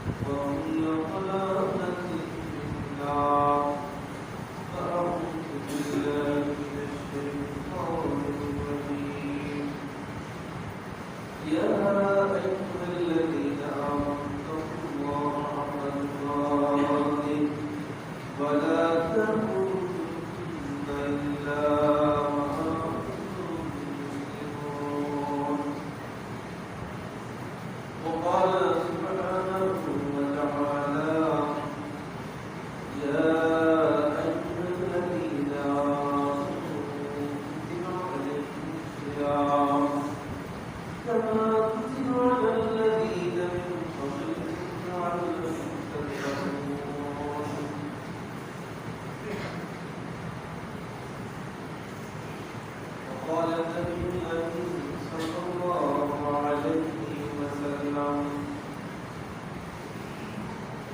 وكل ضلالة في النار فأعوذ بالله من الشيطان الرجيم يا أيها الذين آمنوا اتقوا الله حق تقاته ولا تموتن إلا وأنتم مسلمون وقال سبحانه وتعالى يا أيها الذين آمنوا كتب عليكم الصيام كما كتب على الذين من قبلكم لعلكم تتقون وقال النبي الأمين صلى الله عليه وسلم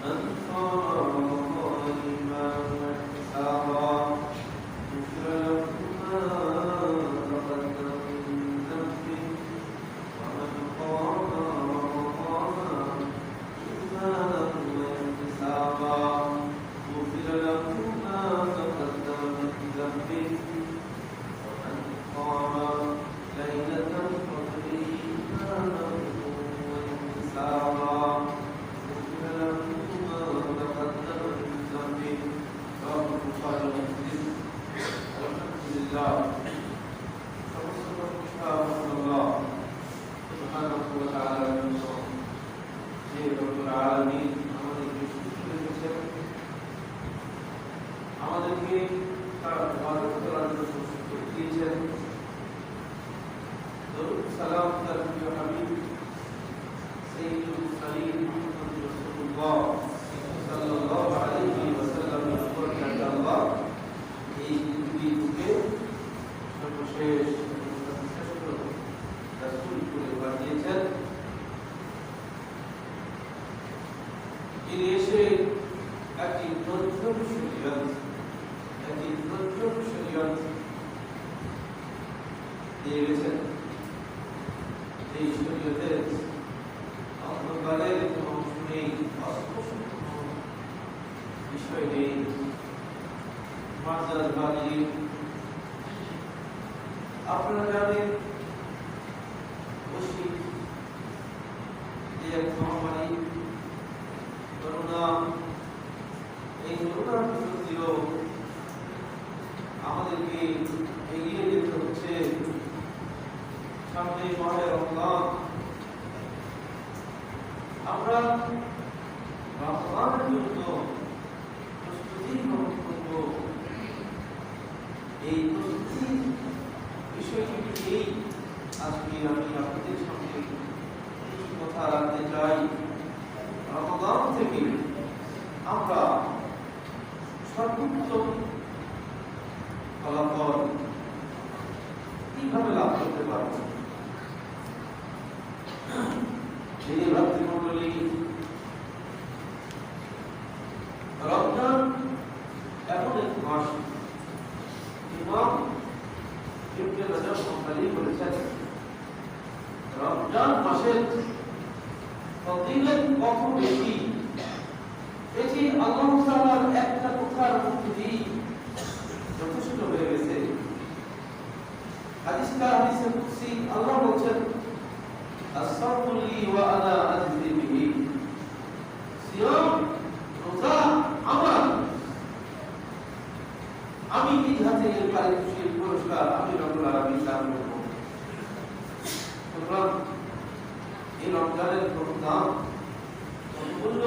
من صام رمضان إيمانا واحتسابا غفر له ما تقدم من ذنبه ومن قام رمضان إيمانا واحتسابا غفر له ما تقدم من ذنبه ومن قام ليلة القدر إيمانا واحتسابا غفر له ما تقدم من ذنبه رواه البخاري ومسلم والحمد لله সমস্ত প্রশংসা আল্লাহ সুবহানাহু ওয়া তাআলার জন্য যে রব্বুল আলামিন আমাদেরকে সুস্থ রেখেছেন আমাদেরকে তার ইবাদত করার জন্য সুযোগ দিয়েছেন দরুদ সালাম তার প্রিয় হাবিব সাইয়্যিদুল মুরসালিন মুহাম্মদ রাসূলুল্লাহ সাল্লাল্লাহু আলাইহি ওয়াসাল্লামের উপর যাতে আল্লাহ এই পৃথিবীকে সর্বশেষ শ্রেষ্ঠ রাসূল করে পাঠিয়েছেন তিনি এসে একটি নতুন শরীয়ত দিয়ে গেছেন এই শরীয়তের অন্ধকারের কোনো অংশ নেই অস্পষ্ট কোনো বিষয় নেই মাজার বাড়ি আপনারা জানেন বৈশ্বিক যে এক মহামারী করোনা এই করোনার বিরুদ্ধেও আমাদেরকে এগিয়ে যেতে হচ্ছে সামনে মাহে রমজান আমরা রমজানের জন্য প্রস্তুতি গ্রহণ করব এই প্রস্তুতি বিষয়টি নিয়েই আজকে আমি আপনাদের সামনে কিছু কথা রাখতে চাই রমজান থেকে আমরা সর্বোত্তম ফলাফল কিভাবে লাভ করতে পারব এই ভাতৃমণ্ডলী রমজান এমন এক মাস ইমাম ইবনে রাজব হাম্বলি বলেছেন রমজান মাসের ফজিলত কত বেশি এটি আল্লাহ তাআলার একটা কথার মধ্যে যথেষ্ট হয়ে গেছে হাদিসে কুদসি আল্লাহ বলেন আসসামু লি ওয়া আনা আজজি বিহি সিয়াম রোজা আমার আমি নিজ হাতে এর পারিতোষিক পুরস্কার আমি রব্বুল আলামিন দান করব সুতরাং এই রমজানের দাম মূল্য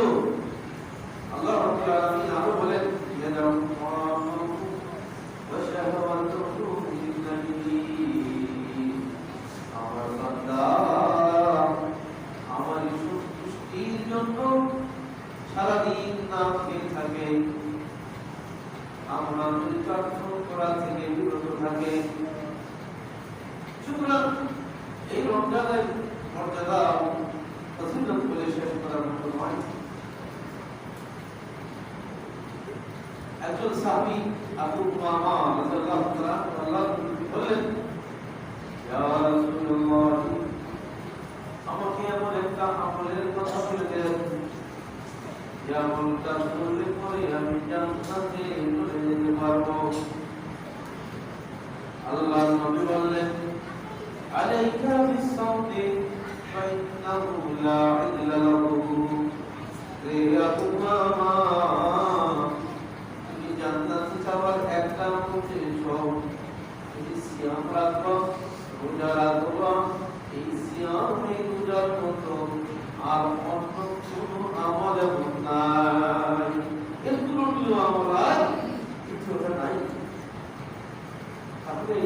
আল্লাহ রাব্বুল আলামিন আরো বলেন ইয়াদাউ ওয়া শাহওয়াতুহু লিল্লাহি আমার বান্দা আমার সন্তুষ্টির জন্য সারা দিন না খেয়ে থাকে আমরা প্রার্থনা করা থেকে বিরত থাকে সুতরাং এই রমজানের মর্যাদা ফজিলত বলে শেষ করার মতো নয় একজন সাহাবী আবু উমামা রাদিয়াল্লাহু তাআলা বললেন ইয়া রাসূলুল্লাহ আমাকে এমন একটা আমলের কথা বলে দেন যেমনটা করলে পরে আমি জান্নাতে চলে যেতে পারবো। আল্লাহ নবী বললেন, আলাইকা বিসসাওমি ফাইন্নাহু লা ইল্লা লাহু। রে আবু মামা, তুমি জান্নাতে যাওয়ার একটা উদ্দেশ্য, তুমি সিয়াম রাখো, রোজা রাখো। এই সিয়াম এই রোজার মতো আর অন্য কোনো আমল নাই। এর কোনো আমল আর কিছু নাই। তাহলে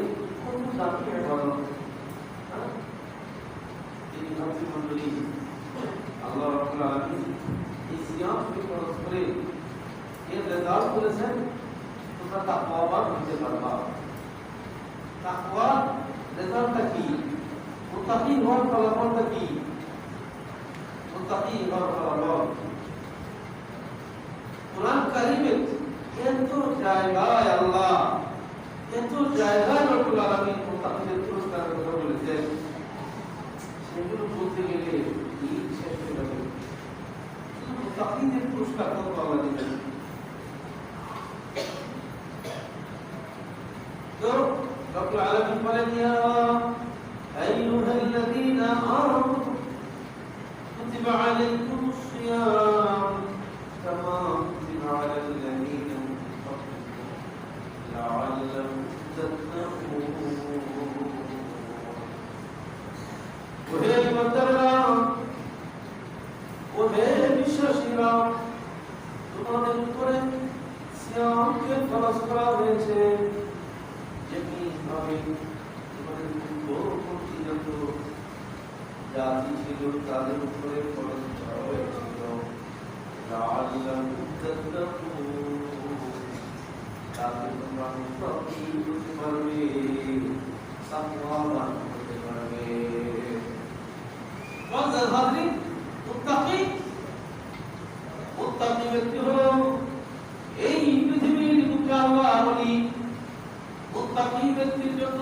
কোন জাতি ভালো? এই ভাতৃমণ্ডলী, আল্লাহ রাব্বুল আলামিন এই সিয়ামকে ফরজ করে এর রেজাল্ট করেছেন, তোমরা তাকওয়াবান হতে পারবা। তাকওয়া রেজাল্টটা কি? মুত্তাকি হওয়ার ফলাফলটা কি? মুত্তাকি হওয়ার ফলাফল কুরআন কারীমে এত জায়গায় আল্লাহ, এত জায়গায় রব্বুল আলামিন মুত্তাকিদের পুরস্কারের কথা বলেছেন, সেগুলো বলতে গেলে দিন শেষ হয়ে যাবে। মুত্তাকিদের পুরস্কার কত আল্লাহ দিবেন। তো রব্বুল আলামিন বলেন, ইয়া আইয়ুহাল্লাযীনা আমানু কুতিবা আলাইকুমুস সিয়াম কামা কুতিবা আলাল লাযীনা মিন ক্বাবলিকুম লাআল্লাকুম তাত্তাকুন। ওহে ইমানদাররা, ওহে বিশ্বাসীরা, তোমাদের উপরে সিয়ামকে ফরজ করা হয়েছে যেমনিভাবে তোমাদের পূর্ববর্তী যত জাতি ছিল তাদের উপরে ফরজ করা হয়েছিল, লাআল্লাকুম তাত্তাকুন, তাতে তোমরা মুত্তাকি হতে পারবে, তাকওয়াবান হতে পারবে। মুত্তাকি ব্যক্তি হলো এই পৃথিবীর বুকে আল্লাহর ওলি। মুত্তাকি ব্যক্তির জন্য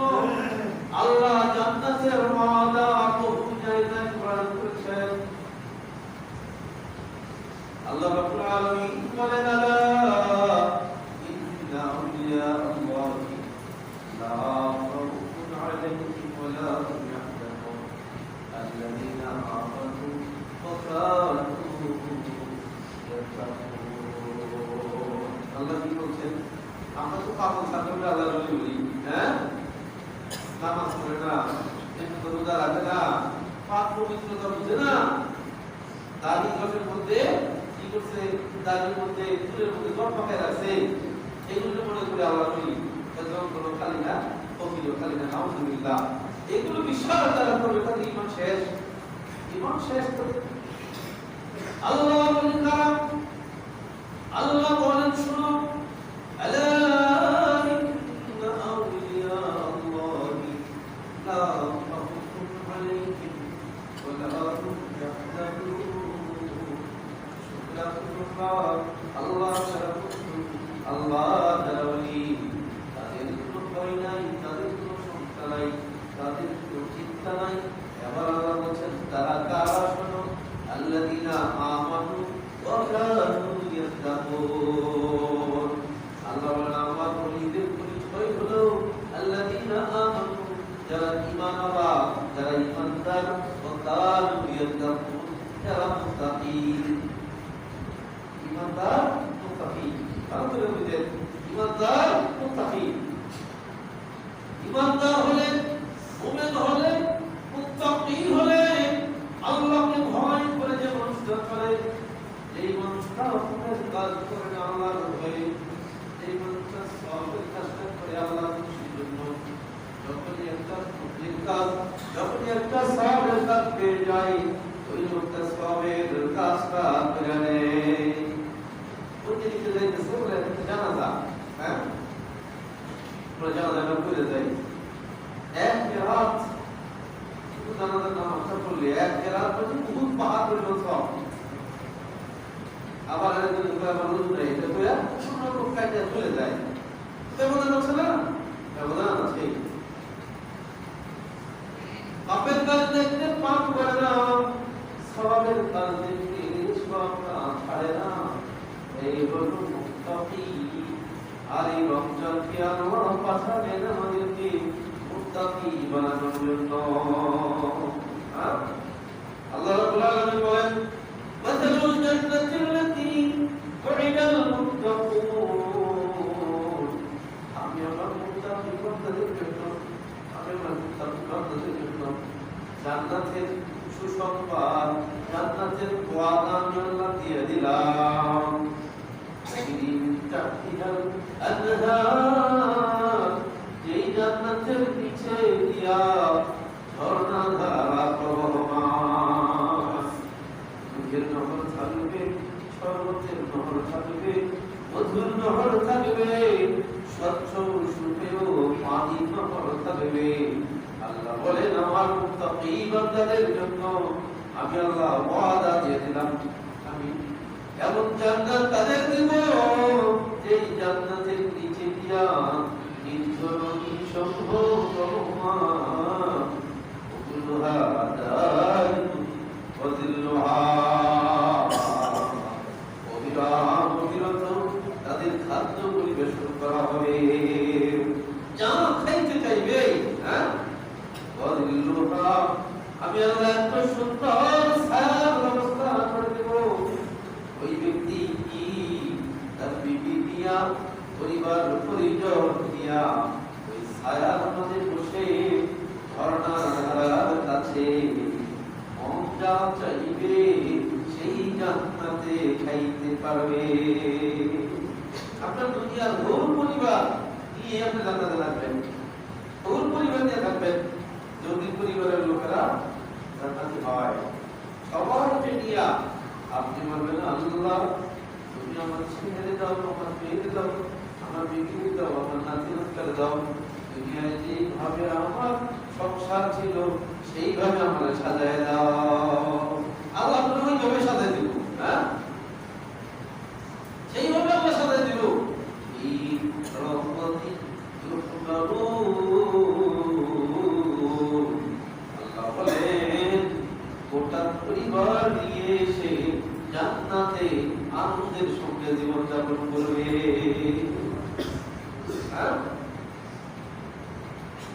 আল্লাহ জান্নাতের ওয়াদা বহু জায়গায় প্রদান করেছেন। আল্লাহ রাব্বুল আলামিন বলেন, আলা ইন্না আউলিয়া আল্লাহি লা খাউফুন আলাইহিম ওয়া লা হুম ইয়াহজানুন আল্লাযীনা আমানু ওয়া কানু ইয়াত্তাকুন। আল্লাহ কি বলছেন? আমরা তো পাগল ছাত্ররা আল্লাহর ওলি বলি, হ্যাঁ, নামাজ পড়ে না, একটু রোজা রাখে না, পাক পবিত্রতা বুঝে না, দাড়ি গোছের মধ্যে কি করছে, দাড়ির মধ্যে চুলের মধ্যে জট পাকায় রাখছে, এগুলো মনে করে আল্লাহর ওলি। যখন কোনো খালি না, ফকির খালি না, নাউযুবিল্লাহ, এগুলো বিশ্বাস যারা করবে তাদের ঈমান শেষ। ঈমান শেষ করে আল্লাহ বলেন কারা? আল্লাহ বলেন, শুনো, আলা ইন্না আউলিয়া আল্লাহি লা খাউফুন আলাইহিম ওয়া লা হুম ইয়াহজানুন। শুকরাতুল্লাহ, আল্লাহ আল্লাহ যারা ওলি, তাদের কোনো ভয় নাই, তাদের কোনো শঙ্কা নাই, তাদের কোনো চিন্তা নাই। এবার আল্লাহ বলছেন, তারা কারা? শোনো, আল্লাযীনা আমানু ওয়া কানু ইয়াত্তাকুন। আল্লাহ বলেন, আমার ওলিদের পরিচয় হলো আল্লাযীনা আমানু, যারা ঈমানওয়ালা, যারা ঈমানদার, ওয়া কানু ইয়াত্তাকুন, যারা মুত্তাকি। ঈমানদার, মুত্তাকি, ভালো করে বুঝেন, ঈমানদার, মুত্তাকি। ঈমানদার হলে, মুমিন হলে, মুত্তাকি হলে, আল্লাহকে ভয় করে যে মানুষটা করে, এই মানুষটা অপরের কাজ করে না আল্লাহর ভয়ে, এই মানুষটা সবের কাজটা করে আল্লাহর খুশির জন্য। যখনই একটা খুশির কাজ, যখনই একটা সবের কাজ পেয়ে যায়, ওই লোকটা সবের কাজটা করে নেয়। ওই দিকে যাইতেছে বলে জানাজা, হ্যাঁ, জানাজা করে যায় এক রাত, জানাজার নামাজটা পড়লে এক রাত পর্যন্ত বহুত পাহাড় পরিমাণ সব। আবার মানুষ নেই, এটা করে কোনো রকম কাজে চলে যায়। ব্যবধান আছে না? ব্যবধান আছে। পাপের কাজ দেখতে পাপ করে না, সবের কাজ দেখতে সবটা ছাড়ে না। মুত্তাকি। আর এই রমজানকে আল্লাহ পাঠালেন আমাদেরকে মুত্তাকি বানানোর জন্য। আল্লাহ রাব্বুল আলামিন বলেন, মাসালুল জান্নাতিল্লাতী উইদাল মুত্তাকুন। আমি আমার মুত্তাকি বান্দাদের জন্য, আমি আমার মুত্তাকি বান্দাদের জন্য জান্নাতের সুসংবাদ, জান্নাতের ওয়াদা আমি আল্লাহ দিয়ে দিলাম। যেই জান্নাতের নিচে দিয়া ঝর্ণা ধারা প্রবহমান, দুধের নহর থাকবে, শরবতের নহর থাকবে, মধুর নহর থাকবে, স্বচ্ছ সুপেয় পানি নহর থাকবে। আল্লাহ বলেন, আমার মুত্তাকি বান্দাদের জন্য আমি আল্লাহ ওয়াদা দিয়ে দিলাম, আমি এমন জান্নাত তাদের দেব যেই জান্নাতের নিচে দিয়া নির্ঝর নিঃসঙ্গ প্রবহমান, উকুলুহা দায়িতুন ওয়া যিল্লুহা। অবিরত তাদের খাদ্য পরিবেশন করা হবে, যা খাইতে চাইবে। আমি আল্লাহ এত সুন্দর ছায়ার ব্যবস্থা করে দেব। ওই ব্যক্তি কি তার বিবি দিয়া, পরিবার পরিজন দিয়া ওই ছায়ার মধ্যে বসে ঝর্ণার কাছে মন যা চাইবে সেই জান্নাতে খাইতে পারবে। আপনার দুনিয়ার ভোর পরিবার নিয়ে আপনি জান্নাতে থাকবেন, ভোর পরিবার নিয়ে থাকবেন। যদি পরিবারের লোকেরা জান্নাতি হয়, সবাইকে নিয়ে আপনি বলবেন, আল্লাহ তুমি আমার ছেলে দাও, আমার মেয়ে দাও, আমার বিবি দাও, আমার নাতি নাতনি দাও। দুনিয়ায় যেভাবে আমার সংসার ছিল সেইভাবে আমার সাজায় দাও। আল্লাহ আপনার ওইভাবে সাজাই দিব, সেইভাবে আমরা সাজাই দিব। এই রহমতি আল্লাহ বলেন, গোটা পরিবার নিয়ে এসে জান্নাতে আনন্দের সঙ্গে জীবন যাপন করবে।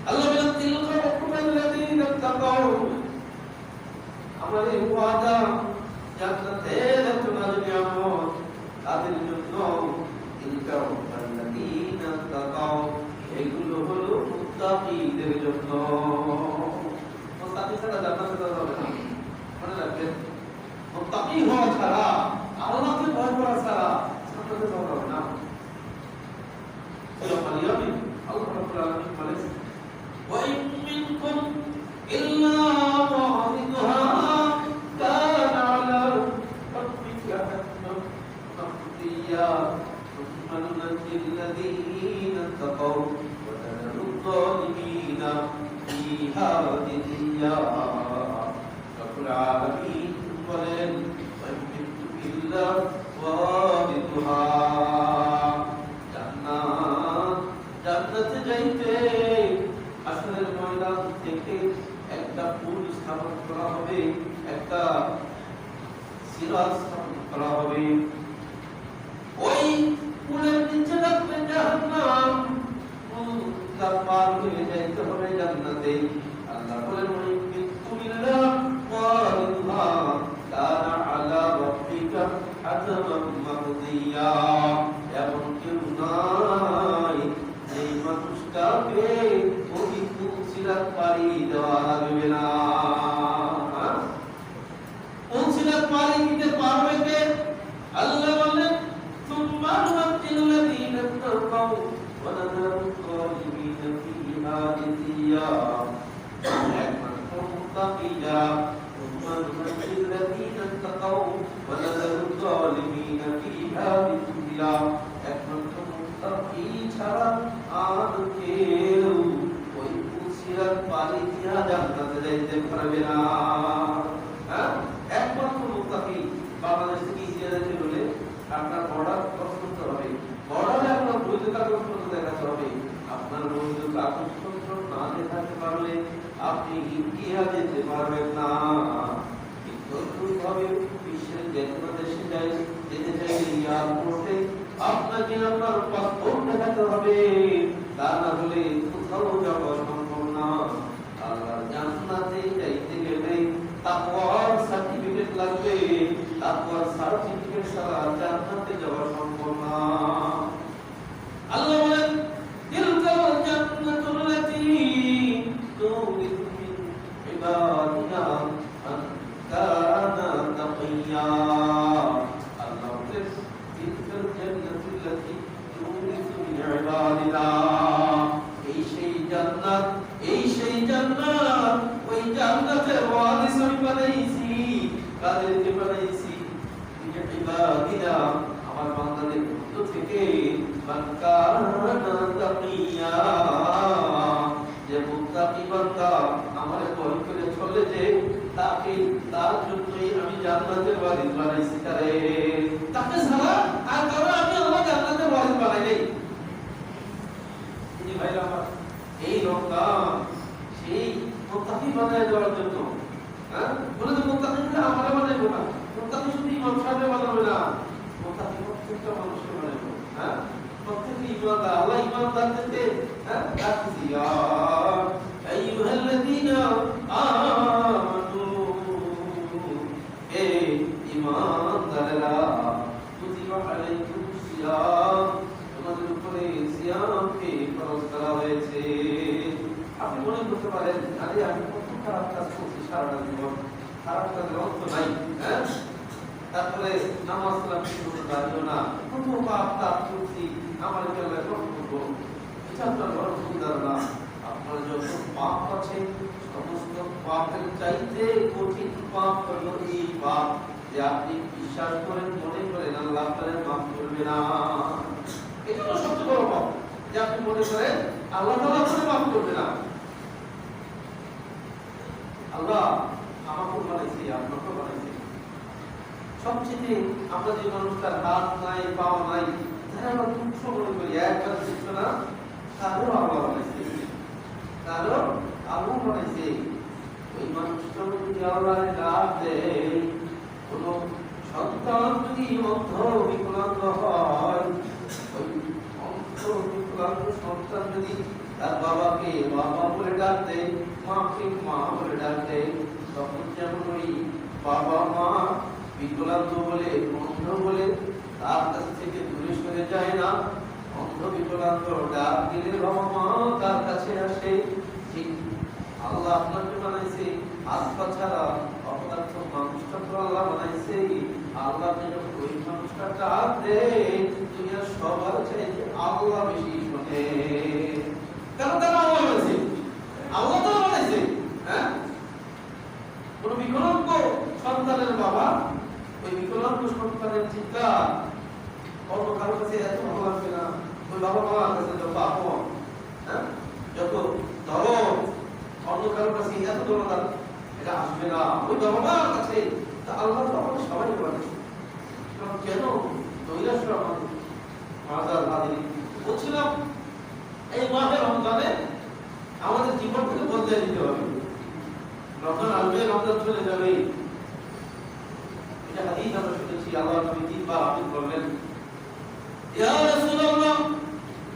আল্লাহ বলেন, তিলকা উকুবাল্লাযীনা তাকাউ। আমাদের ওয়াদা জান্নাতের তোমার নিয়ামত তাদের জন্য। তিলকা উকুবাল্লাযীনা তাকাউ, এগুলো হলো মুত্তাকিদের জন্য। মুত্তাকি ছাড়া জান্নাতে যাওয়া যাবে না, মনে রাখবেন। মুত্তাকি হওয়া ছাড়া, আল্লাহকে ভয় করা ছাড়া জান্নাতে যাওয়া যাবে না। আল্লাহ রাব্বুল আলামিন বলেন, ওয়া ইন মিনকুম ইল্লা ওয়ারিদুহা কানা আলা রাব্বিকা হাতমান মাকদিয়া সুম্মা নুনজ্জিল্লাযীনা তাকাউ ওয়া নাযুয-যালিমিনা ফীহা জিজিয়া। রাব্বুল আলামিন বলেন, ওয়া ইন মিনকুম ইল্লা ওয়ারিদুহা, জান্নাতে যাইতে আসরের ময়দান থেকে একটা পুল স্থাপন করা হবে, একটা সিরাজ স্থাপন করা হবে। ওই পুলের নিচে থাকবে জাহান্নাম, পুলটা পার হয়ে যাইতে হবে জান্নাতে। আল্লাহ বলেন, ওই বিসমিল্লাহ ওয়ারিদুহা কানা আলা রাব্বিকা হাতমান মাকদিয়া। এমন কেউ নাই এই মানুষটাকে ওই পুলসিরাত পাড়ি দেওয়া লাগবে না। পুলসিরাত পাড়ি দিতে পারবে কে? আল্লাহ বলেন, সুম্মা নুনজ্জিল্লাযীনা তাকাউ ওয়া নাযুয-যালিমিনা ফীহা জিজিয়া। একমাত্র মুত্তাকিরা, সুম্মা নুনজ্জিল্লাযীনা তাকাউ ওয়া নাযুয-যালিমিনা ফীহা জিজিয়া। একমাত্র মুত্তাকি ছাড়া আর কেউ ওই পুলসিরাত পাড়ি দিয়া জান্নাতে যাইতে পারবে না। একমাত্র মুত্তাকি। বাংলাদেশ থেকে ইন্ডিয়া যেতে হলে আপনার বর্ডার ক্রস করতে হবে, বর্ডারে আপনার বৈধ কাগজপত্র দেখাতে হবে। আপনার বৈধ কাগজপত্র না দেখাতে পারলে আপনি ইন্ডিয়া যেতে পারবেন না। বিশ্বের যে কোনো দেশে যেতে চাইলে এয়ারপোর্টে আপনাকে আল্লাহ সার্টিফিকেট ছাড়া জান্নাতে যাওয়া সম্ভব না। আল্লাহ বলেন তিলকাল জান্নাতুল্লাতী তুরিদু মিন ইবাদিনা মান কানা তাকিয়া। আল্লাহ বলেন তিলকাল জান্নাতুল্লাতী তুরিদু মিন ইবাদিনা, এই সেই জান্নাত, এই সেই জান্নাত, ওই জান্নাতের ওয়ারিস আমি বানাইছি। কাদেরকে বানাইছি? ইবাদিনা, আমার বান্দাদের মধ্য থেকে, মান কানা তাকিয়া, যে মুত্তাকি বান্দা আমার ভয় করে চলে, যে তাকে, তার জন্যই আমি জান্নাতের ওয়ারিস বানাইছি। তাকে ছাড়া আর কারো আমি আল্লাহ জান্নাতের ওয়ারিস বানাই নাই। ভাইরা আমার, এই রমজান সেই মুত্তাকি বানায় দেওয়ার জন্য, হ্যাঁ, বলে যে মুত্তাকিকে আমরা বানাইবো না, মুত্তাকি শুধু ইমাম সাহেব বানাবে না, মুত্তাকি প্রত্যেকটা মানুষকে বানাইবো। হ্যাঁ, প্রত্যেকটা ইমানদার, আল্লাহ ইমানদারদেরকে ডাকতেছি, ইয়া আইয়ুহাল্লাযীনা আমানু, হে ইমানদারেরা, কুতিবা আলাইকুমুস সিয়াম, তোমাদের উপরে সিয়ামকে ফরজ করা হয়েছে। আপনি মনে করতে পারেন, আরে আমি কত খারাপ কাজ করছি সারাটা জীবন, খারাপ কাজের অন্ত নাই, হ্যাঁ, তারপরে নামাজ কালাম ঠিক দাঁড়িয়েও না, কত পাপ তাপ করছি, আমার কেলায় গ্রহণ করবো, এটা আপনার বড় ভুল ধারণা। আপনার যত পাপ আছে, সমস্ত পাপের চাইতে কঠিন পাপ হলো এই পাপ, যে আপনি বিশ্বাস করেন, মনে করেন আল্লাহ আপনার মাফ করবে না। এটা তো সবচেয়ে বড় পাপ, যে আপনি মনে করেন আল্লাহ তাআলা আপনাকে মাফ করবে না। আল্লাহ আমাকে বানাইছে, আপনাকে বানাইছে। সবচেয়ে আমরা যে মানুষটার হাত নাই, পা নাই, যারা আমরা তুচ্ছ মনে করি, একবার তুচ্ছ না, তারও আল্লাহ বানাইছে, তারও আল্লাহ বানাইছে। ওই মানুষটা যদি আল্লাহ ডাক দেয়, কোন সন্তান যদি অন্ধ বিকলাঙ্গ হয়, ওই অন্ধ বিকলাঙ্গ সন্তান যদি তার বাবাকে বাবা বলে ডাক দেয়, মাকে মা বলে ডাক দেয়, তখন যেমন ওই বাবা মা বিকলাঙ্গ বলে, অন্ধ বলে তার কাছ থেকে দূরে সরে যায় না, অন্ধ বিকলাঙ্গ ডাক দিলে বাবা মা তার কাছে আসে। ঠিক আল্লাহ আপনাকে বানাইছে, আত্মা ছাড়া অপদার্থ মানুষটা তো আল্লাহ বানাইছে। আল্লাহ যখন ওই মানুষটা ডাক দেয়, দুনিয়ার সবার চাইতে আল্লাহ বেশি শোনে, কারণ তারা আল্লাহ বানাইছে, আল্লাহ তো বানাইছে। হ্যাঁ, কোন বিকলাঙ্গ সন্তানের বাবা, ওই বিকলাঙ্গ সন্তানের চিন্তা অন্য কারো কাছে এত ভালো লাগবে না, ওই বাবা মার কাছে যত আপন, হ্যাঁ, যত দরদ, অন্য কারো কাছে এত দরদ এটা আসবে না ওই বাবা মার কাছে। তা আল্লাহ তো আমাদের সবাই বানাইছে, কেন নৈরাশ্য আমাদের মাজার হাজির বলছিলাম, এই মাহে রমজানে আমাদের জীবনটাকে বদলে দিতে হবে। রমজান আসবে, রমজান চলে যাবে, এটা হাদিস আমরা শুনেছি। আল্লাহ নবী তিনবার আমিন বললেন, ইয়া রাসূলুল্লাহ,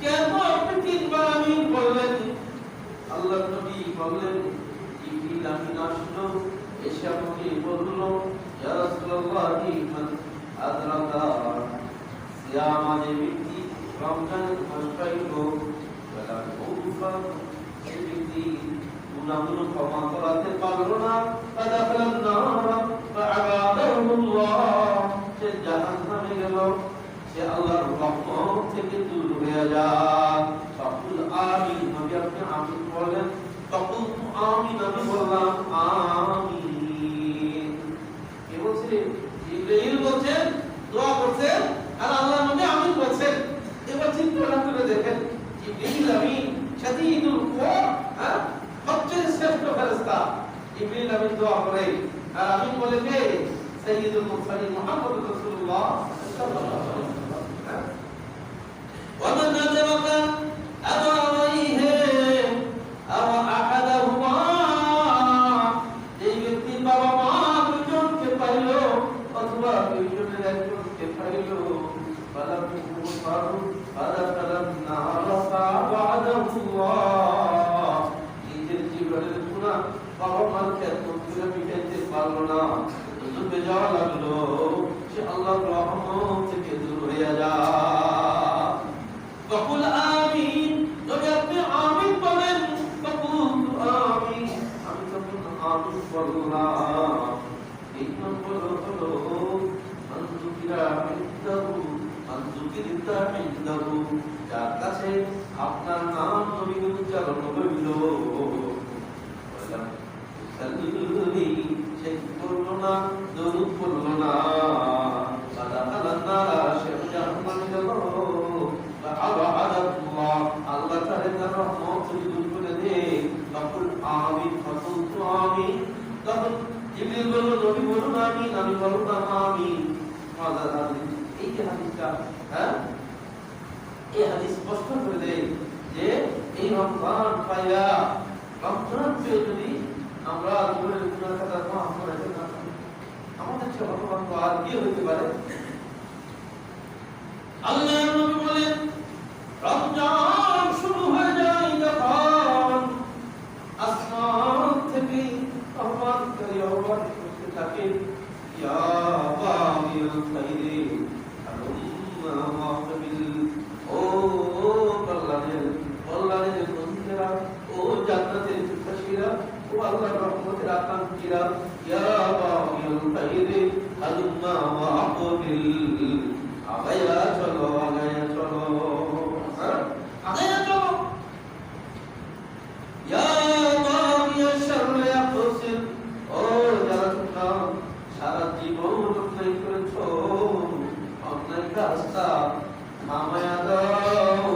কেন আপনি তিনবার আমিন বললেন? আল্লাহ নবী বললেন, জিবরিল আমিন আসলো, এসে আমাকে বলল, ইয়া রাসূলুল্লাহ, মান আদরাকা সিয়াম, যে ব্যক্তি রমজানের মাস পাইল, ওয়ালা উফা, সেই ব্যক্তি গুনাহগুলো ক্ষমা করাতে পারলো না, ফাদাখালান নার ফাআবাদাহুল্লাহ, সে জাহান্নামে গেল, সে আল্লাহর রহমত থেকে দূর হয়ে যায়। ফাকুল আমিন, নবী আপনি আমিন বলেন, তখন আমিন, আমি বললাম আমিন। কে বলছে? জিবরাইল বলছেন, দোয়া করছেন, আর আল্লাহ নবী আমিন বলছেন। এবার চিন্তা করে দেখেন, জিবরাইল আমিন শাদীদুল কুওয়া, হ্যাঁ, সবচেয়ে শ্রেষ্ঠ ফেরেশতা, জিবরাইল আমিন দোয়া করে, আর আমিন বলে কে? সাইয়্যিদুল মুরসালিন মুহাম্মদুর রাসূলুল্লাহ সাল্লাল্লাহু আলাইহি ওয়াসাল্লাম। ওয়া মান আদরাকা আবাওয়াইহি আও আহাদাহুমা, এই ব্যক্তি বাবা মা দুইজনকে পাইল, অথবা দুইজনের একজনকে পাইল, ফালাম ইউফারু ফাদাখালান নার ফাআবাদাহুল্লাহ, নিজের জীবনের গুনাহ বাবা মার খেদমত করে মিটাইতে পারলো না, ডুবে যাওয়া লাগলো, সে যুক্তিরিতার ইনদাহু যার কাছে আপনার নাম নবী উচ্চারণ হইল সাল্লি সে করল না দরুদ পড়ল না আল্লাহ তাআলা তার রহমত দূর করে দে তখন আমিন ফাকুলতু আমিন তখন জিবরিল বলল নবী বলুন আমিন আমি বললাম আমিন মাদার হাদিস এই যে হাদিসটা এই হাদিস স্পষ্ট করে দেয় যে এই রমজান পাইয়া রমজান পেয়ে যদি আমরা জীবনের গুনাহ খাতা মাফ করে দেন আমাদের চেয়ে ভগবান তো আর কি হইতে পারে আল্লাহর নবী বলেন রমজান শুরু হয়ে যায় যখন আসমান থেকে আহ্বানকারী আহ্বান করতে থাকে ইয়া বাগিল খাইরি আল্লাহুম্মা ওয়াফিল ও কল্যাণের বন্ধুরা ও জান্নাতের প্রত্যাশীরা ও আল্লাহর রহমতের আকাঙ্ক্ষীরা ইয়া বাগিল খাইরি আল্লাহুম্মা ওয়াফিল আগায়া চলো আগায়া চলো আগায়া চলো ইয়া বাগিয়া শাররে ইয়াকসির ও যারা তোমরা সারা জীবন অন্যায় করেছো অন্যায় রাস্তা থামায়া দাও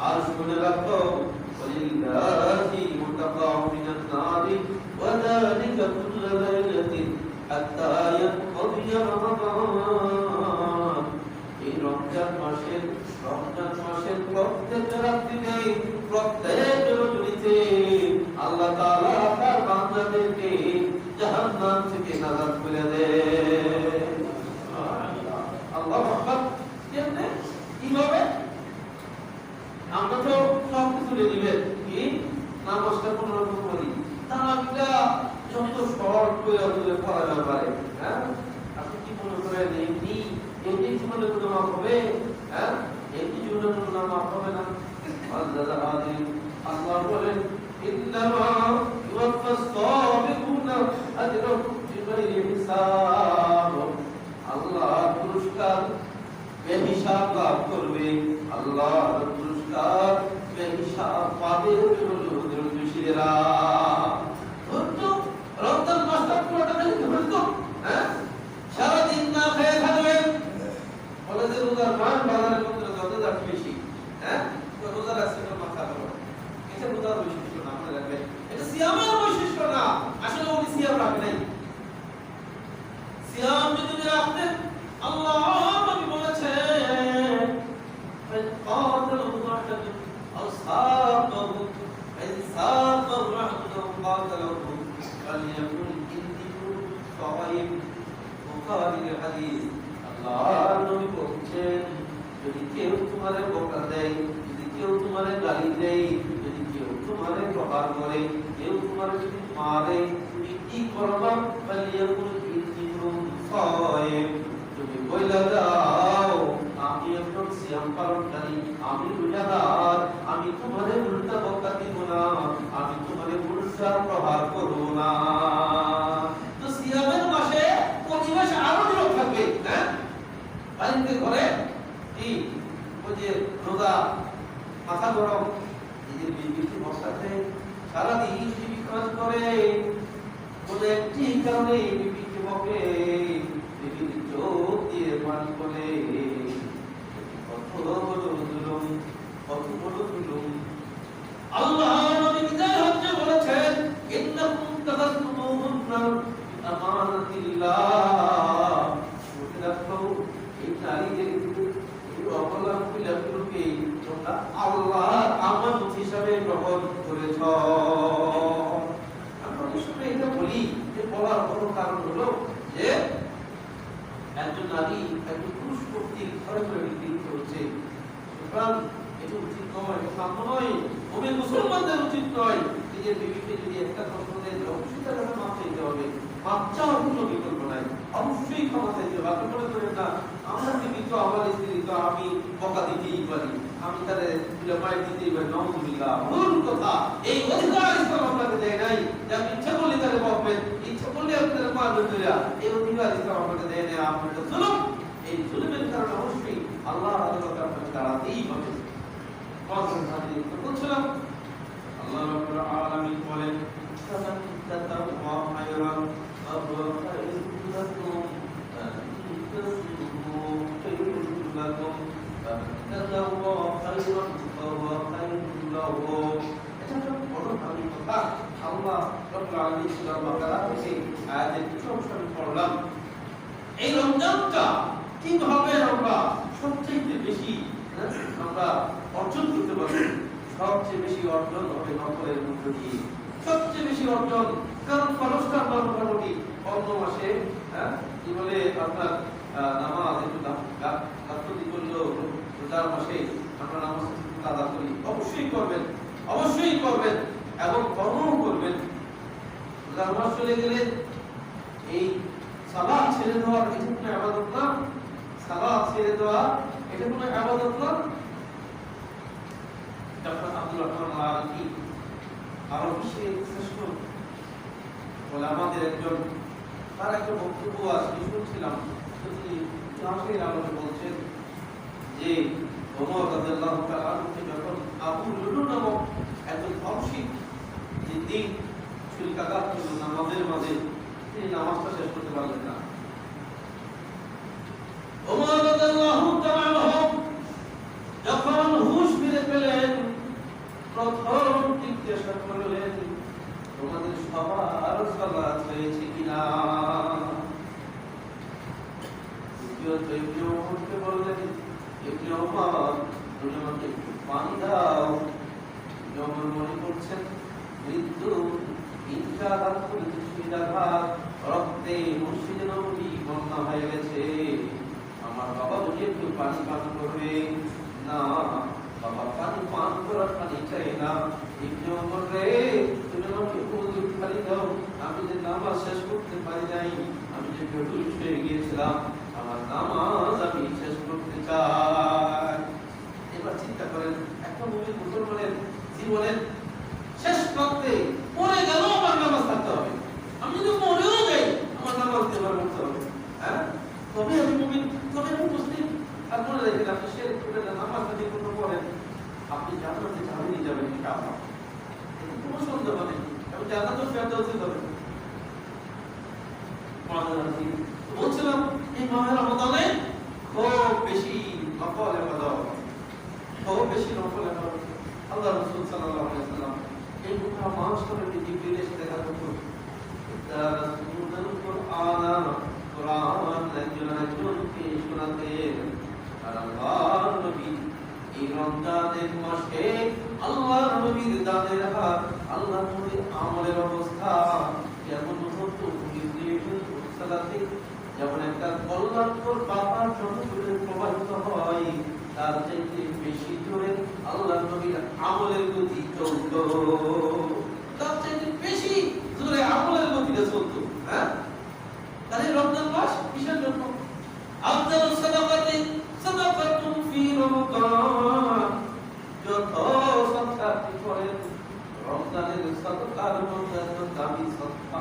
আর শুনে রাখো ওয়ালিল্লাহি মুতাকাউ মিনান নারি ওয়া যালিকা কুল্লু লাইলাতিন হাত্তা ইয়াকদিয়া রমাদান এই রমজান মাসের প্রত্যেক রাত্রিতে প্রত্যেক রজনীতে আল্লাহ তাআলা তার বান্দাদেরকে জাহান্নাম থেকে নাজাত করে দেয় আল্লাহু আকবার কেমনে কিভাবে আমরা তো সব কিছু দিবেন কি নামাজটা কোন রকম করি তারাবিটা যত শর্ট করে তুলে পড়া যাবে পারে আপনি কি মনে করেন এমনি জীবনে কোনো মাপ হবে এমনি জীবনে কোনো মাপ হবে না আল্লাহ বলেন ইন্নামা ইউওয়াফাস সাবিকুনা আজরাহুম বিগাইরি হিসাব আল্লাহ পুরস্কার বেহিসাব লাভ করবে আল্লাহ পুরস্কার বেহিসাব পাবে মুশরিকরা তো রমজান মাসটা পুরোটা দেখতে হতো সারা দিন না খেয়ে থাকবেন বলে যে রোজার মান বাজারের মধ্যে যত দাম বেশি তো রোজার আছে না মাথা ধরো এটা রোজার বৈশিষ্ট্য না মনে রাখবেন এটা সিয়ামের বৈশিষ্ট্য না আসলে উনি সিয়াম রাখে নাই সিয়াম যদি রাখতেন আল্লাহ নবী বলেছেন ফাকাতাল মুআতাদ আসহাবাহু ইনসাফার রাহমাতুল্লাহ কাতালাহু ফালিয়াকুন ইন্দিকুম সাওয়াইব বুখারীর হাদিস আল্লাহর নবী বলেছেন যদি কেউ তোমারে বকা দেয় যদি কেউ তোমারে গালি দেয় যদি কেউ তোমারে প্রহার করে কেউ তোমারে যদি মারে তুমি কি করবা ফালিয়াকুন ইন্দিকুম সাওয়াইব তুমি বইলা দাও আমি একজন সিয়াম পালনকারী আমি রোজাদার আমি তোমারে উল্টা বকা দিব না আমি তোমারে উল্টা প্রহার করব না তো সিয়ামের মাসে পরিবেশ আরো নিরব থাকবে বাড়িতে ঘরে কি ওই যে রোজা মাথা গরম নিজের বিবিকে বসাতে সারাদিন বিবি কাজ করে বলে একটি কারণে বিবিকে বকে বিবির চোখ দিয়ে পানি করে কত বড় জুলুম কত বড় জুলুম আল্লাহ নবী বিদায় হতে বলেছেন ইন্নাকুম তাদাতুমুহুন্না আমানাতিল্লাহ মুতলাফু এই নারীদের এই অবলম্বনগুলোকে তোমরা আল্লাহর আমানত হিসাবে গ্রহণ করেছ আমরা আসলে এটা বলি যে বলার বড় কারণ হলো যে একজন নারী একজন পুরুষ কর্তৃক ঘরে ঘরে বিক্রি হচ্ছে সুতরাং এটা উচিত নয় সাম্য নয় ওবে মুসলমানদের উচিত নয় নিজের বিবিকে যদি একটা প্রশ্ন দেয় অবশ্যই তার কাছে মাপ চাইতে হবে মাপ চাওয়ার কোনো বিকল্প নাই অবশ্যই ক্ষমা চাইতে হবে আপনি মনে করেন না আমার বিবি তো আমার স্ত্রী তো আমি বকা দিতেই পারি আমি তাদের মায়ের দিতেই পারি নওয়াজুবিল্লাহ ভুল কথা এই অধিকার ইসলাম আপনাকে দেয় নাই যে আপনি ইচ্ছা করলে তাদের বকবেন ইচ্ছা করলে আপনাদের মারবেন এই অধিকার ইসলাম আপনাকে দেয় নাই আপনাকে জুলুম এই জুলুমের কারণে অবশ্যই আল্লাহ দাঁড়াতেই হবে। বলছিলাম আল্লাহ রাব্বুল আলামিন বলেন ফাতাকুল্লাহু খায়রান আল্লাহু খায়রুল্লাকুম তাসবিহু খায়রুল্লাকুম ফাতাকুল্লাহু খায়রান ফাহুয়া খায়রুল্লাহু। এটা একটা বড় ভারী কথা। আল্লাহ রাব্বুল আলামিন সূরা বাকারা থেকে আয়াতের কিছু অংশ আমি পড়লাম। এই রমজানটা কিভাবে আমরা সবচেয়ে বেশি আমরা অর্জন করতে পারবো? সবচেয়ে বেশি অর্জন হবে নফলের মধ্য দিয়ে। সবচেয়ে বেশি অর্জন, কারণ খরচটা আমরা মোটামুটি অন্য মাসে কি বলে আপনার নামাজ একটু গাফলতি করলেও রোজার মাসে আমরা নামাজ আদা করি। অবশ্যই করবেন, অবশ্যই করবেন এবং কর্মও করবেন। রোজার মাস চলে গেলে এই সালাত ছেড়ে দেওয়ার এটা কোনো ইবাদত না। সালাত ছেড়ে দেওয়া এটা কোনো ইবাদত না। ডক্টর আব্দুল রহমান আল-আলাকি আরো বিশ্বের শ্রেষ্ঠ ওলামাদের একজন, তার একটা বক্তব্য আজকে শুনছিলাম। তিনি ইতিহাসের আলোকে বলছেন যে ওমর রাদিয়াল্লাহু তাআলা আনহু যখন আবু লুলু নামক একজন ধর্ষিত জিন্দিক ছুরিকাঘাত করল নামাজের মাঝে, তিনি নামাজটা শেষ করতে পারলেন না। ওমর রাদিয়াল্লাহু তাআলা যখন হুঁশ ফিরে পেলেন, প্রথম জিজ্ঞাসা করলেন তোমাদের সবার সালাত হয়েছে কিনা? দ্বিতীয়ত ইবনে ওমরকে বললেন, ইবনে ওমর তুমি আমাকে একটু পানি দাও। ইবনে ওমর মনে করছেন মৃত্যু ইনশাআল্লাহ সুবিধাঘাত রক্তে মসজিদে নববী বন্যা হয়ে গেছে, আমার বাবা যদি একটু পানি পান করবে না, বাবা পানি পান করার পানি চাই না। ইবনে ওমর রে তুমি আমাকে ওযু খালি দাও, আমি যে নামাজ শেষ করতে পারি নাই, আমি যে বেহুশ হয়ে গিয়েছিলাম, আমার নামাজ আমি শেষ করতে চাই। এবার চিন্তা করেন, একটা মুমিন মুসলমানের জীবনের শেষ প্রান্তে পড়ে গেল আমার নামাজ থাকতে হবে। আমি যদি মরেও যাই আমার নামাজ দেবার করতে হবে। হ্যাঁ, তবে আমি মুমিন, তবে আমি মুসলিম। আর মনে রাখেন, আপনি শিরক করবেন না, নামাজ যদি কোনো পড়েন আপনি জান্নাতে যাবেনই যাবেন ইনশাআল্লাহ, কোনো সন্দেহ নেই। এবং জান্নাতেও ফেরদাউসে যাবেন। বলছিলাম এই মাহে রমজানে খুব বেশি নফল ইবাদত, খুব বেশি নফল ইবাদত। আল্লাহ রাসূল সাল্লাল্লাহু আলাইহি ওয়াসাল্লাম এই গোটা মাসটাকে জিবরিল এসে দেখা করত। রাসূলুল কুরআন, কুরআন একজনকে শোনাতেন। আর আল্লাহর নবী এই রমজানের মাসে আল্লাহর নবীর দানের হাত, আল্লাহর নবীর আমলের অবস্থা কেমন হতো? সালাতে যেমন একটা কল্যাণকর বাতাস জনগণের প্রবাহিত হয়, তার চাইতে বেশি জোরে আল্লাহর নবীর আমলের গতি চলত, তার চাইতে বেশি জোরে আমলের গতিতে চলত। হ্যাঁ, তাহলে রমজান মাস কিসের জন্য? আফদালুস সাদাকাতি সাদাকাতুন ফি রমাদান, যত সদকা আপনি করেন রমজানের সাদাকার মধ্যে এত দামি সদকা,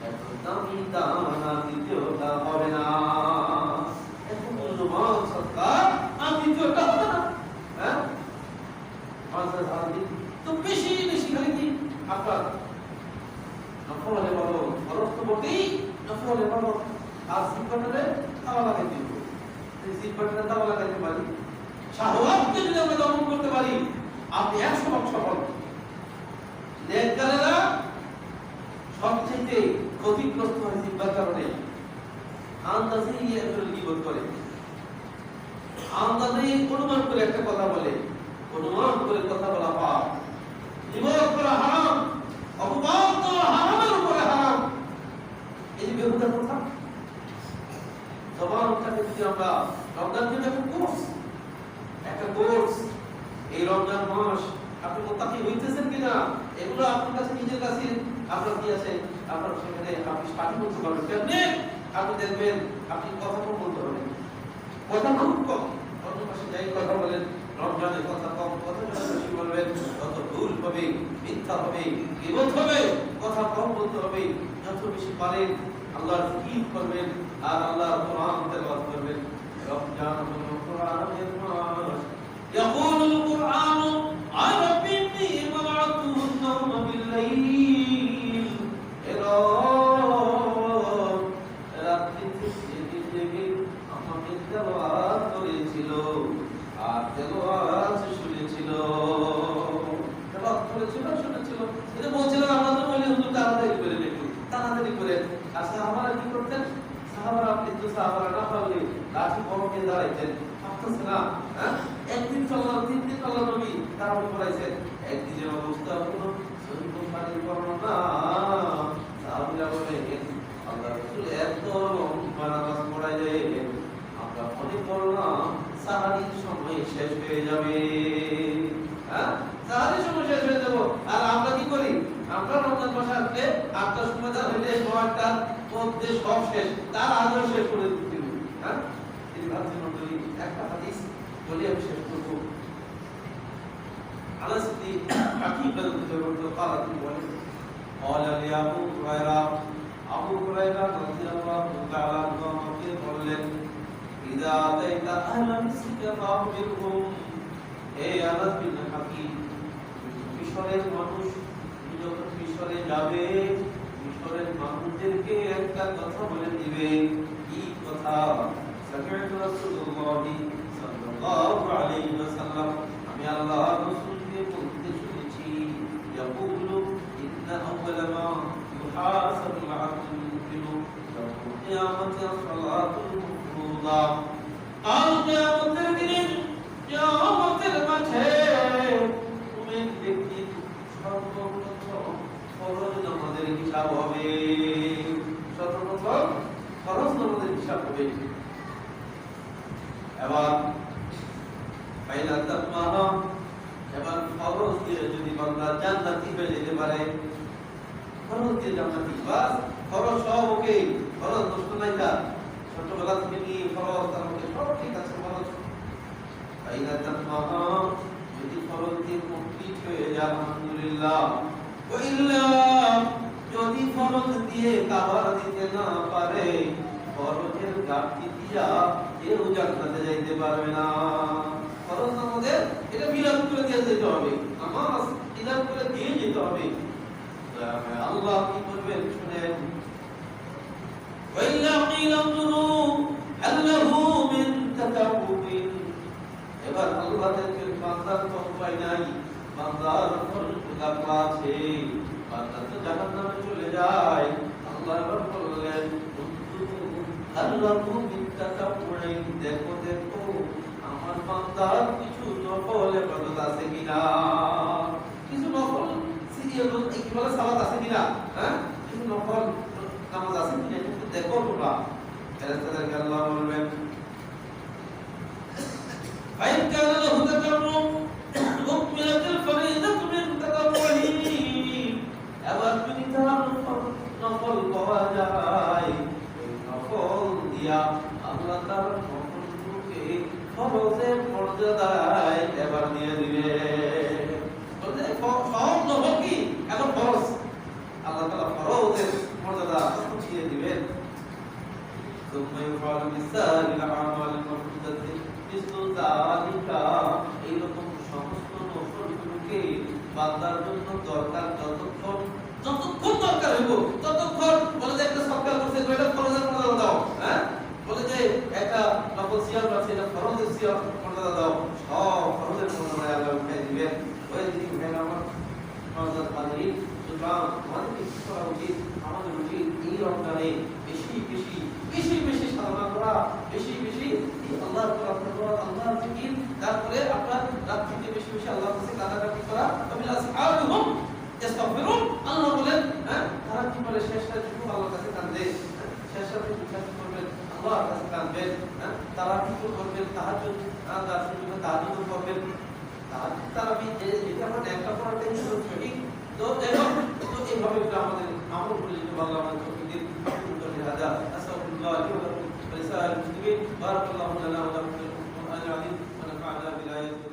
এত দামি দান আর দ্বিতীয়টা হবে না। এত মূল্যবান সদকা আর দ্বিতীয়টা হবে না। হ্যাঁ, তো বেশি বেশি খালি কি আপনার নফল ইবাদত, ফরজ তো বটেই, নফল ইবাদত। আর সিফাতে তাওয়া লাগাইতে হবে, এই সিফাতে তাওয়া লাগাইতে পারি, শাহওয়াতকে যদি আমরা দমন করতে পারি, আপনি 100% সফল। নেককারেরা সবচেয়ে ক্ষতিগ্রস্ত হয় জিহ্বার কারণে। আন্দাজে একজন গীবত করে, আন্দাজে অনুমান করে একটা কথা বলে, অনুমান করে কথা বলা পাপ, গীবত করা হারাম, অপবাদ দেওয়া হারামের উপরে হারাম। এই যে বেহুদা কথা, জবানটাকে যদি আমরা রমজান কিন্তু একটা কোর্স, একটা কোর্স। এই রমজান মাস আপনি মুত্তাকি হইতেছেন কিনা এগুলো আপনার কাছে নিজের কাছে আপনার কি আছে, আপনার সেখানে আপনি স্টাডি করতে পারবেন। কেমনে আপনি দেখবেন আপনি কথা কম বলতে পারবেন, কথা খুব কম। অন্য মাসে যাই কথা বলেন, রমজানে কথা কম, কথা যত বেশি বলবেন তত ভুল হবে, মিথ্যা হবে, গীবত হবে। কথা কম বলতে হবে, যত বেশি পারেন আল্লাহর জিকির করবেন আর আল্লাহর কোরআন তেলাওয়াত করবেন। রমজান হলো কোরআনের মাস। কমকে দাঁড়াইতেন ভাবতেছে না, হ্যাঁ একদিন চললাম 3 দিন আল্লাহ নবী তারাবি পড়াইছেন, একদিনের অবস্থা হলো সহিহ বুখারীর বর্ণনা সাহাবীরা বলেন আল্লাহ রাসূল এত লম্বা নামাজ পড়াইলেন আমরা মনে করলাম সাহারির সময় শেষ হয়ে যাবে, হ্যাঁ সাহারির সময় শেষ হয়ে যাবো। আর আমরা কি করি, আমরা রমজান মাসে আসলে 8টার সময় যা হইলে 9টার মধ্যে সব শেষ, তার আগেও শেষ করে দিতে হবে, হ্যাঁ এই ভাবছি মন্ডলী একটা হাদিস বলে আমি শেষ করবো। আনাস ইবনে হাকিম রাদিয়াল্লাহু তাআলা বলেন قال لأبو هريرة আবু হুরায়রা রাদিয়াল্লাহু তাআলা আমাকে বললেন ইদা আতাইতা আহলা মিসরিকা ফাআমিরহুম, হে আনাস বিন হাকিম মিশরের মানুষ যখন মিশরে যাবে মিশরের মানুষদেরকে একটা কথা বলে দিবে। কি কথা? সামি'তু রাসূলুল্লাহ সাল্লাল্লাহু আলাইহি ওয়াসাল্লাম, আমি আল্লাহর রাসূলকে বলতে শুনেছি ইয়াকুলু ইন্না আউওয়ালা মা ইউহাসাবুল আবদুল মুমিনু ইয়াউমুল কিয়ামাতি as-সালাতুল মাফরুদা। কাল কিয়ামতের দিনে কিয়ামতের মাঠে মুমিন ব্যক্তি সর্বপ্রথম ফরজ নামাজের হিসাব হবে, সর্বপ্রথম ফরজ নামাজের হিসাব হবে। এবার ফাইলা তাকমাহা, এবার ফরজ দিয়ে যদি বান্দা জান্নাতি হয়ে যেতে পারে, ফরজ দিয়ে জান্নাতি, বাস ফরজ সব ওকে, ফরজ নষ্ট নাই তার, ছোটবেলা থেকে নিয়ে ফরজ তার মধ্যে সব ঠিক আছে ফরজ। ফাইলা তাকমাহা, যদি ফরজ দিয়ে কমপ্লিট হয়ে যায় আলহামদুলিল্লাহ, ওইল্লা যদি ফরজ দিয়ে কাভার দিতে না পারে ফরজের ঘাটতি দিয়া কেউ জান্নাতে যাইতে পারবে না। ফরজ আমাদের এটা মিলাদ করে দিয়ে যেতে হবে, নামাজ মিলাদ করে দিয়ে যেতে হবে। আল্লাহ কি করবেন শুনেন, ওয়াইল্লা কিলা তুরু আল্লাহু মিন তাতাউবিন, এবার আল্লাহ তাআলা বান্দার তো উপায় নাই, বান্দার ফরজ আছে, বান্দা তো জাহান্নামে চলে যায়। আল্লাহ বললেন আল্লাহু বিত্তাকাউই, দেখো দেখো আমার বান্দার কিছু নফল ইবাদত আছে কিনা, কিছু নফল সিরিয়াল কি বলে সালাত আছে কিনা, হ্যাঁ কিছু নফল নামাজ আছে কিনা একটু দেখো তোমরা। ফেরেশতাদেরকে আল্লাহ বলবেন ফাইন কানা লাহু তাকাররুম উকমিলাতিল ফরিদাতু মিন তাকাওয়িহি, এবার যদি তার নফল পাওয়া যায় ওই নফল দিয়া আল্লাহ তাআলা নফলকে ফরজের মর্যাদায় এবার দিয়ে দিবে। বলতে সব নফল কি এখন ফরজ, আল্লাহ তাআলা ফরজের মর্যাদা উঠিয়ে দিবেন। ثم يفعل بالسائر الأعمال المفروضة مثل ذلك, এইরকম সমস্ত নফলগুলোকে বান্দার জন্য দরকার যতক্ষণ দরকার হইব ততক্ষণ, বলে যে একটা সরকার করছে এটা ফরজের মর্যাদা দাও, হ্যাঁ বলে যে একটা নফল সিয়াম আছে এটা ফরজের সিয়াম মর্যাদা দাও, সব ফরজের মর্যাদা আল্লাহ উঠাই দিবেন। ওই দিন ভাই আমার নজর পানি সুতরাং আমাদের কি করা উচিত, আমাদের উচিত এই রমজানে বেশি বেশি বেশি বেশি সাধনা করা, বেশি বেশি আল্লাহর প্রার্থনা করা, আল্লাহর জিকির, তারপরে আপনার রাত থেকে বেশি বেশি আল্লাহর কাছে কান্নাকাটি করা। তবে আসহাবুহুম ইস্তাগফিরুন, আল্লাহ বলেন হ্যাঁ তারা কি বলে শেষ রাতে শুধু আল্লাহর কাছে কাঁদে, শেষ রাতে বিশ্বাস করবেন আল্লাহর কাছে কাঁদবেন, হ্যাঁ তারা কি করবেন তাহাজ্জুদ, তার সুযোগে তাহাজ্জুদ করবেন, তাহাজ্জুদ তারাবি যেটা আমরা একটা পড়ার টেনশন সঠিক তো এইভাবে আমাদের আমল করে যেতে পারলাম আমাদের তৌফিক দিন হাজার আসাদুল্লাহ ওয়া লিসাইল মুসলিমিন বারাকাল্লাহু লানা ওয়া লাকুম ফিল কুরআনিল আযীম ওয়া নাফa'না বিল আয়াতি